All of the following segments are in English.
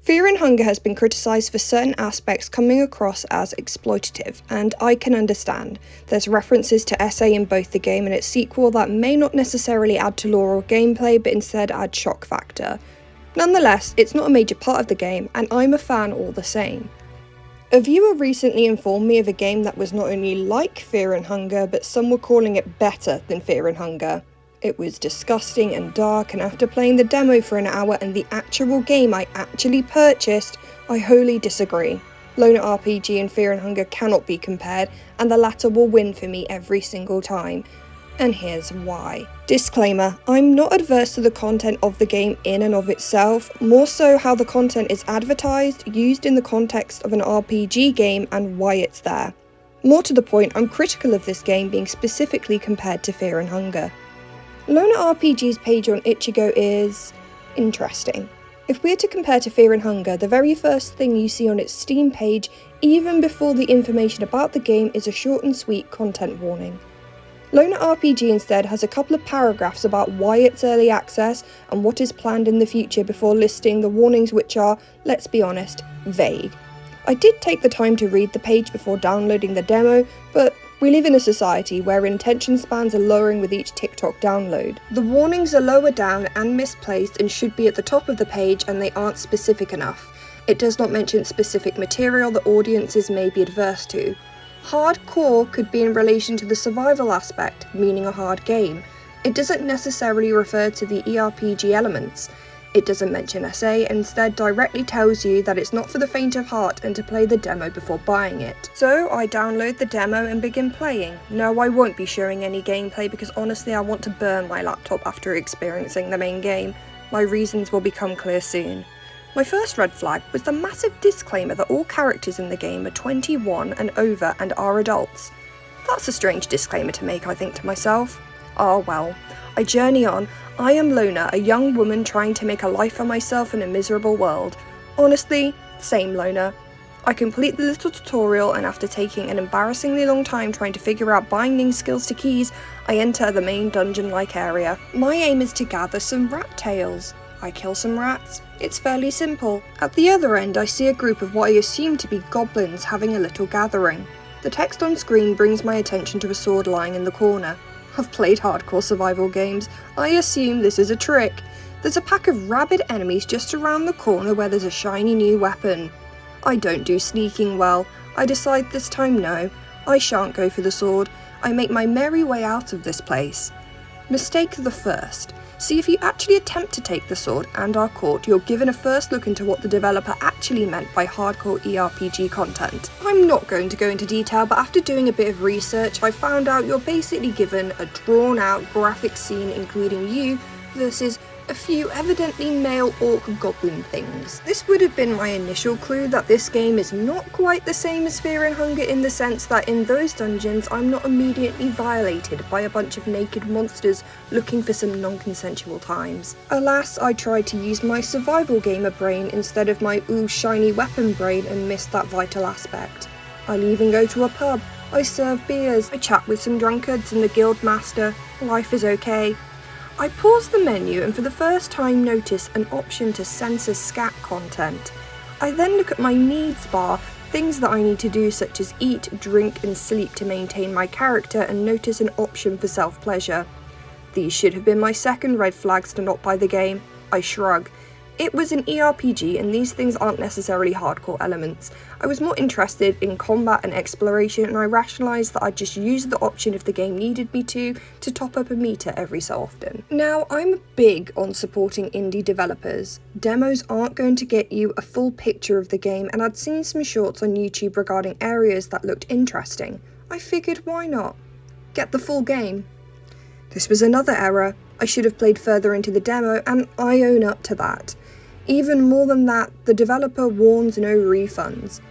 Fear and Hunger has been criticised for certain aspects coming across as exploitative, and I can understand. There's references to SA in both the game and its sequel that may not necessarily add to lore or gameplay, but instead add shock factor. Nonetheless, it's not a major part of the game, and I'm a fan all the same. A viewer recently informed me of a game that was not only like Fear and Hunger, but some were calling it better than Fear and Hunger. It was disgusting and dark, and after playing the demo for an hour and the actual game I actually purchased, I wholly disagree. LonaRPG and Fear and Hunger cannot be compared, and the latter will win for me every single time. And here's why. Disclaimer, I'm not adverse to the content of the game in and of itself, more so how the content is advertised, used in the context of an RPG game, and why it's there. More to the point, I'm critical of this game being specifically compared to Fear and Hunger. LonaRPG's page on Ichigo is interesting. If we're to compare to Fear and Hunger, the very first thing you see on its Steam page, even before the information about the game, is a short and sweet content warning. LonaRPG instead has a couple of paragraphs about why it's early access and what is planned in the future before listing the warnings, which are, let's be honest, vague. I did take the time to read the page before downloading the demo, but we live in a society where attention spans are lowering with each TikTok download. The warnings are lower down and misplaced and should be at the top of the page, and they aren't specific enough. It does not mention specific material that audiences may be adverse to. Hardcore could be in relation to the survival aspect, meaning a hard game. It doesn't necessarily refer to the ERPG elements. It doesn't mention SA, and instead directly tells you that it's not for the faint of heart and to play the demo before buying it. So I download the demo and begin playing. No, I won't be showing any gameplay because honestly I want to burn my laptop after experiencing the main game. My reasons will become clear soon. My first red flag was the massive disclaimer that all characters in the game are 21 and over and are adults. That's a strange disclaimer to make, I think to myself. Ah well, I journey on. I am Lona, a young woman trying to make a life for myself in a miserable world. Honestly, same Lona. I complete the little tutorial, and after taking an embarrassingly long time trying to figure out binding skills to keys, I enter the main dungeon-like area. My aim is to gather some rat tails. I kill some rats. It's fairly simple. At the other end I see a group of what I assume to be goblins having a little gathering. The text on screen brings my attention to a sword lying in the corner. I've played hardcore survival games. I assume this is a trick. There's a pack of rabid enemies just around the corner where there's a shiny new weapon. I don't do sneaking well. I decide this time no, I shan't go for the sword. I make my merry way out of this place. Mistake the first. See, if you actually attempt to take the sword and are caught, you're given a first look into what the developer actually meant by hardcore ERPG content. I'm not going to go into detail, but after doing a bit of research, I found out you're basically given a drawn-out graphic scene including you versus a few evidently male orc goblin things. This would have been my initial clue that this game is not quite the same as Fear and Hunger in the sense that in those dungeons I'm not immediately violated by a bunch of naked monsters looking for some non-consensual times. Alas, I tried to use my survival gamer brain instead of my ooh shiny weapon brain and missed that vital aspect. I'll even go to a pub, I serve beers, I chat with some drunkards and the guild master. Life is okay. I pause the menu and for the first time notice an option to censor scat content. I then look at my needs bar, things that I need to do such as eat, drink and sleep to maintain my character, and notice an option for self-pleasure. These should have been my second red flags to not buy the game. I shrug. It was an ERPG and these things aren't necessarily hardcore elements. I was more interested in combat and exploration, and I rationalised that I'd just use the option if the game needed me to top up a meter every so often. Now, I'm big on supporting indie developers. Demos aren't going to get you a full picture of the game, and I'd seen some shorts on YouTube regarding areas that looked interesting. I figured why not? Get the full game. This was another error. I should have played further into the demo, and I own up to that. Even more than that, the developer warns no refunds.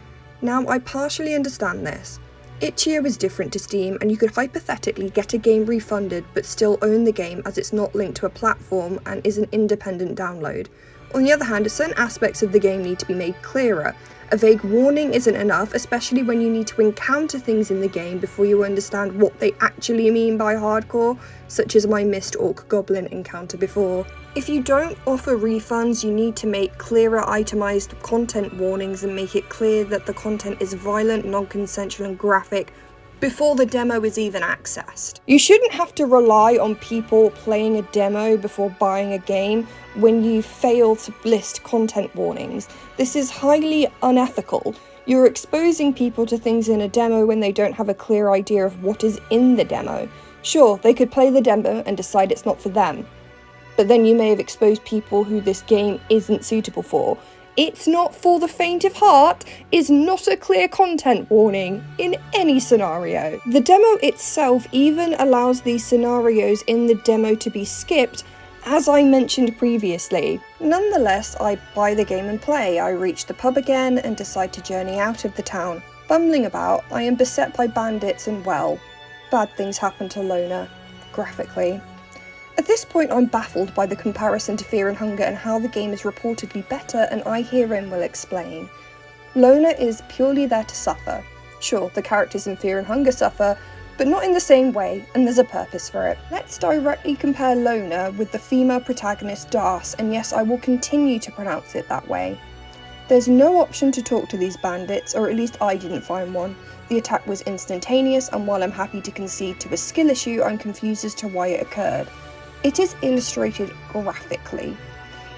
Now, I partially understand this. Itch.io is different to Steam, and you could hypothetically get a game refunded but still own the game as it's not linked to a platform and is an independent download. On the other hand, certain aspects of the game need to be made clearer. A vague warning isn't enough, especially when you need to encounter things in the game before you understand what they actually mean by hardcore, such as my missed orc goblin encounter before. If you don't offer refunds, you need to make clearer itemised content warnings and make it clear that the content is violent, non-consensual and graphic before the demo is even accessed. You shouldn't have to rely on people playing a demo before buying a game when you fail to list content warnings. This is highly unethical. You're exposing people to things in a demo when they don't have a clear idea of what is in the demo. Sure, they could play the demo and decide it's not for them, but then you may have exposed people who this game isn't suitable for. "It's not for the faint of heart" is not a clear content warning in any scenario. The demo itself even allows these scenarios in the demo to be skipped, as I mentioned previously. Nonetheless, I buy the game and play. I reach the pub again and decide to journey out of the town. Bumbling about, I am beset by bandits and, well, bad things happen to Lona, graphically. At this point, I'm baffled by the comparison to Fear and Hunger and how the game is reportedly better, and I herein will explain. Lona is purely there to suffer. Sure, the characters in Fear and Hunger suffer, but not in the same way, and there's a purpose for it. Let's directly compare Lona with the female protagonist Das, and yes, I will continue to pronounce it that way. There's no option to talk to these bandits, or at least I didn't find one. The attack was instantaneous, and while I'm happy to concede to a skill issue, I'm confused as to why it occurred. It is illustrated graphically.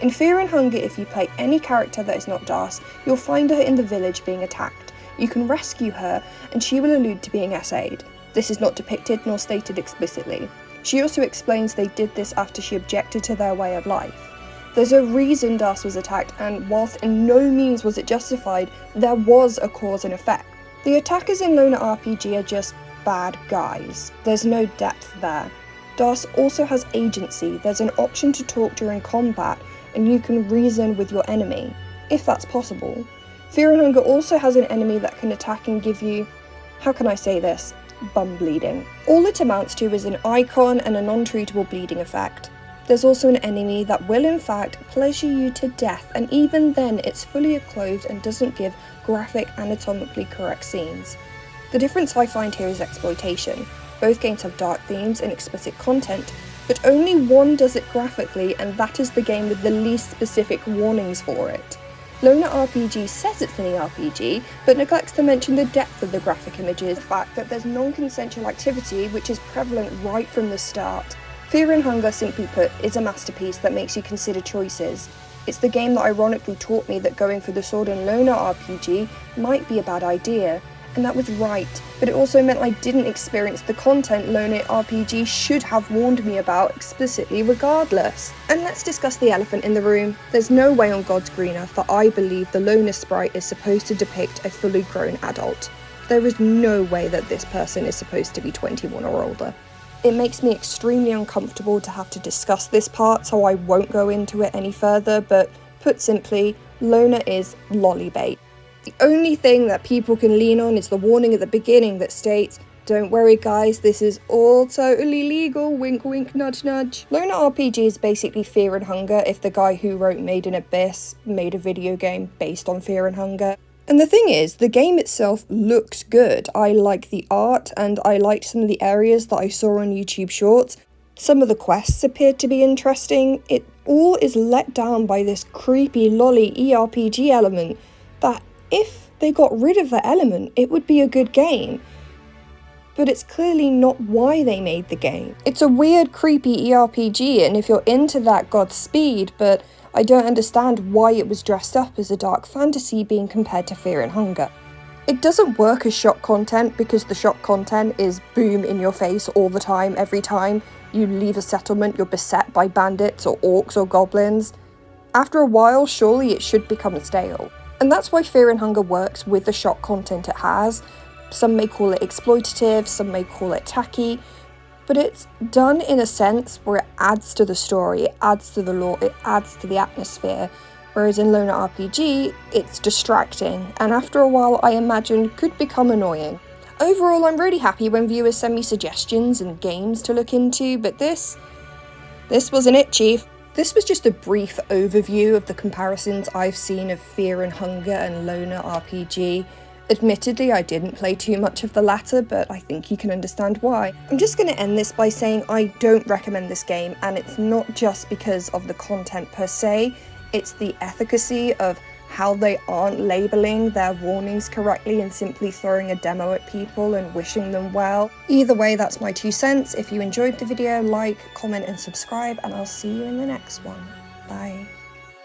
In Fear and Hunger, if you play any character that is not Das, you'll find her in the village being attacked. You can rescue her, and she will allude to being SA'd. This is not depicted nor stated explicitly. She also explains they did this after she objected to their way of life. There's a reason Das was attacked, and whilst in no means was it justified, there was a cause and effect. The attackers in LonaRPG are just bad guys. There's no depth there. Das also has agency. There's an option to talk during combat, and you can reason with your enemy, if that's possible. Fear and Hunger also has an enemy that can attack and give you, how can I say this, bum bleeding. All it amounts to is an icon and a non-treatable bleeding effect. There's also an enemy that will in fact pleasure you to death, and even then it's fully clothed and doesn't give graphic, anatomically correct scenes. The difference I find here is exploitation. Both games have dark themes and explicit content, but only one does it graphically, and that is the game with the least specific warnings for it. LonaRPG says it's an RPG, but neglects to mention the depth of the graphic images, the fact that there's non-consensual activity which is prevalent right from the start. Fear and Hunger, simply put, is a masterpiece that makes you consider choices. It's the game that ironically taught me that going for the sword in LonaRPG might be a bad idea. And that was right, but it also meant I didn't experience the content LonaRPG should have warned me about explicitly regardless. And let's discuss the elephant in the room. There's no way on God's green earth that I believe the Lona sprite is supposed to depict a fully grown adult. There is no way that this person is supposed to be 21 or older. It makes me extremely uncomfortable to have to discuss this part, so I won't go into it any further, but put simply, Lona is lollybait. The only thing that people can lean on is the warning at the beginning that states, "Don't worry guys, this is all totally legal, wink wink nudge nudge." LonaRPG is basically Fear and Hunger if the guy who wrote Made in Abyss made a video game based on Fear and Hunger. And the thing is, the game itself looks good. I like the art, and I liked some of the areas that I saw on YouTube Shorts. Some of the quests appeared to be interesting. It all is let down by this creepy lolly ERPG element that, if they got rid of that element, it would be a good game. But it's clearly not why they made the game. It's a weird, creepy ERPG, and if you're into that, Godspeed, but I don't understand why it was dressed up as a dark fantasy being compared to Fear and Hunger. It doesn't work as shock content because the shock content is boom in your face all the time. Every time you leave a settlement, you're beset by bandits or orcs or goblins. After a while, surely it should become stale. And that's why Fear and Hunger works with the shock content it has. Some may call it exploitative, some may call it tacky, but it's done in a sense where it adds to the story, it adds to the lore, it adds to the atmosphere. Whereas in LonaRPG, it's distracting, and after a while I imagine could become annoying. Overall, I'm really happy when viewers send me suggestions and games to look into, but this wasn't it, Chief. This was just a brief overview of the comparisons I've seen of Fear and Hunger and LonaRPG. Admittedly, I didn't play too much of the latter, but I think you can understand why. I'm just going to end this by saying I don't recommend this game, and it's not just because of the content per se, it's the efficacy of how they aren't labeling their warnings correctly and simply throwing a demo at people and wishing them well. Either way, that's my 2 cents. If you enjoyed the video, like, comment and subscribe, and I'll see you in the next one. Bye.